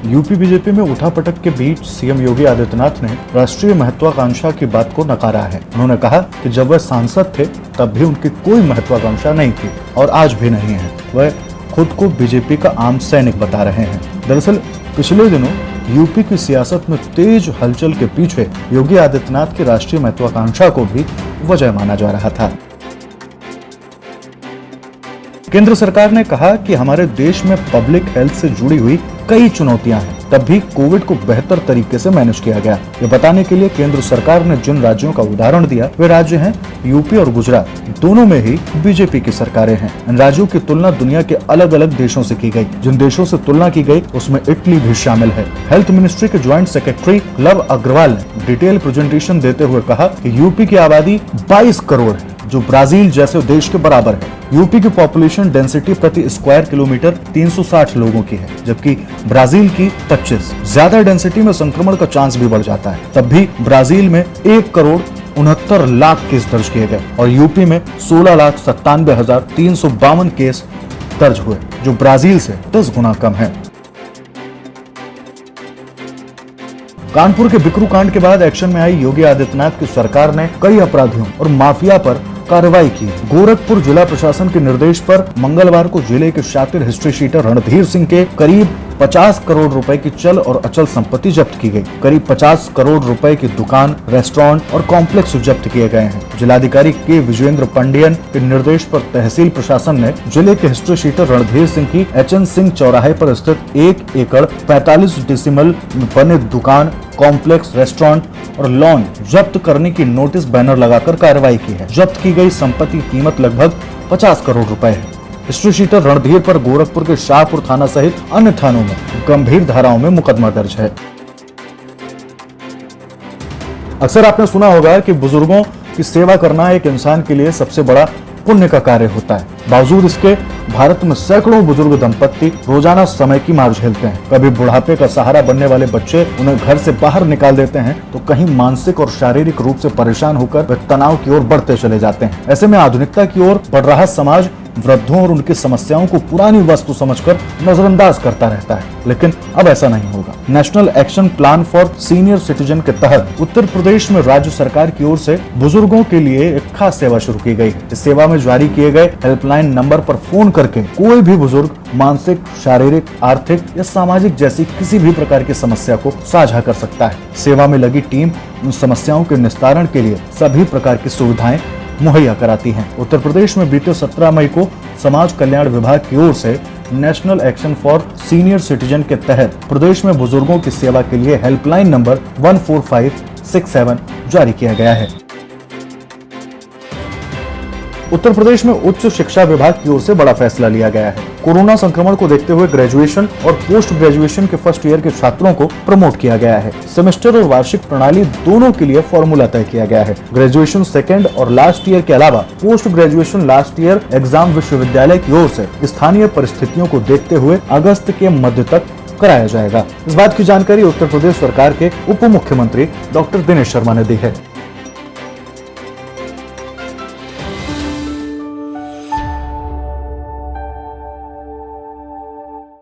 UP BJP में उठापटक के बीच CM Yogi Adityanath ने राष्ट्रीय महत्वाकांक्षा की बात को नकारा है। उन्होंने कहा कि जब वह सांसद थे तब भी उनकी कोई महत्वाकांक्षा नहीं थी और आज भी नहीं है। वह खुद को बीजेपी का आम सैनिक बता रहे हैं। दरअसल पिछले दिनों यूपी की सियासत में तेज हलचल के पीछे योगी आदित्यनाथ की राष्ट्रीय महत्वाकांक्षा को भी वजह माना जा रहा था। केंद्र सरकार ने कहा कि हमारे देश में पब्लिक हेल्थ से जुड़ी हुई कई चुनौतियां हैं, तब भी कोविड को बेहतर तरीके से मैनेज किया गया। ये बताने के लिए केंद्र सरकार ने जिन राज्यों का उदाहरण दिया वे राज्य हैं यूपी और गुजरात। दोनों में ही बीजेपी की सरकारें हैं। इन राज्यों की तुलना दुनिया के अलग अलग देशों से की गई। जिन देशों से तुलना की गई उसमें इटली भी शामिल है। हेल्थ मिनिस्ट्री के ज्वाइंट सेक्रेटरी लव अग्रवाल ने डिटेल प्रेजेंटेशन देते हुए कहा कि यूपी की आबादी 22 करोड़ है, जो ब्राजील जैसे देश के बराबर है। यूपी की पॉपुलेशन डेंसिटी प्रति स्क्वायर किलोमीटर 360 लोगों की है, जबकि ब्राजील की 25। ज्यादा डेंसिटी में संक्रमण का चांस भी बढ़ जाता है। तब भी ब्राजील में 1 करोड़ 69 लाख केस दर्ज किए गए और यूपी में 16,97,352 केस दर्ज हुए, जो ब्राजील से 10 गुना कम है। कानपुर के बिकरू कांड के बाद एक्शन में आई योगी आदित्यनाथ की सरकार ने कई अपराधियों और माफिया पर कार्रवाई की। गोरखपुर जिला प्रशासन के निर्देश पर मंगलवार को जिले के शातिर हिस्ट्री शीटर रणधीर सिंह के करीब 50 करोड़ रुपए की चल और अचल संपत्ति जब्त की गई। करीब 50 करोड़ रुपए की दुकान, रेस्टोरेंट और कॉम्प्लेक्स जब्त किए गए हैं। जिलाधिकारी के विजेंद्र पांडियन के निर्देश पर तहसील प्रशासन ने जिले के हिस्ट्री शीटर रणधीर सिंह की एचएन सिंह चौराहे पर स्थित 1 एकड़ 45 डेसिमल में बने दुकान, कॉम्प्लेक्स, रेस्टोरेंट और लॉन जब्त करने की नोटिस बैनर लगाकर कार्रवाई की है। जब्त की गई संपत्ति की कीमत लगभग 50 करोड़ रुपए है। हिस्ट्री शीटर रणधीर पर गोरखपुर के शाहपुर थाना सहित अन्य थानों में गंभीर धाराओं में मुकदमा दर्ज है। अक्सर आपने सुना होगा कि बुजुर्गों की सेवा करना एक इंसान के लिए सबसे बड़ा पुण्य का कार्य होता है। बावजूद इसके भारत में सैकड़ों बुजुर्ग दंपत्ति रोजाना समय की मार झेलते हैं। कभी बुढ़ापे का सहारा बनने वाले बच्चे उन्हें घर से बाहर निकाल देते हैं, तो कहीं मानसिक और शारीरिक रूप से परेशान होकर वे तनाव की ओर बढ़ते चले जाते हैं। ऐसे में आधुनिकता की ओर बढ़ रहा समाज वृद्धों और उनकी समस्याओं को पुरानी वस्तु समझकर नजरअंदाज करता रहता है, लेकिन अब ऐसा नहीं होगा। National action plan for senior citizen के तहत उत्तर प्रदेश में राज्य सरकार की ओर से बुजुर्गों के लिए एक खास सेवा शुरू की गई है। इस सेवा में जारी किए गए हेल्पलाइन नंबर पर फोन करके कोई भी बुजुर्ग मानसिक, शारीरिक, आर्थिक या सामाजिक जैसी किसी भी प्रकार की समस्या को साझा कर सकता है। सेवा में लगी टीम उन समस्याओं के निस्तारण के लिए सभी प्रकार की सुविधाएं मुहैया कराती हैं। उत्तर प्रदेश में बीते 17 मई को समाज कल्याण विभाग की ओर से national action for senior citizen के तहत प्रदेश में बुजुर्गों की सेवा के लिए हेल्पलाइन नंबर 14567 जारी किया गया है। उत्तर प्रदेश में उच्च शिक्षा विभाग की ओर से बड़ा फैसला लिया गया है। कोरोना संक्रमण को देखते हुए ग्रेजुएशन और पोस्ट ग्रेजुएशन के फर्स्ट ईयर के छात्रों को प्रमोट किया गया है। सेमेस्टर और वार्षिक प्रणाली दोनों के लिए फॉर्मूला तय किया गया है। ग्रेजुएशन सेकेंड और लास्ट ईयर के अलावा post graduation last year exam विश्वविद्यालय की ओर से स्थानीय परिस्थितियों को देखते हुए अगस्त के मध्य तक कराया जाएगा। इस बात की जानकारी उत्तर प्रदेश सरकार के उप मुख्यमंत्री डॉक्टर दिनेश शर्मा ने दी है।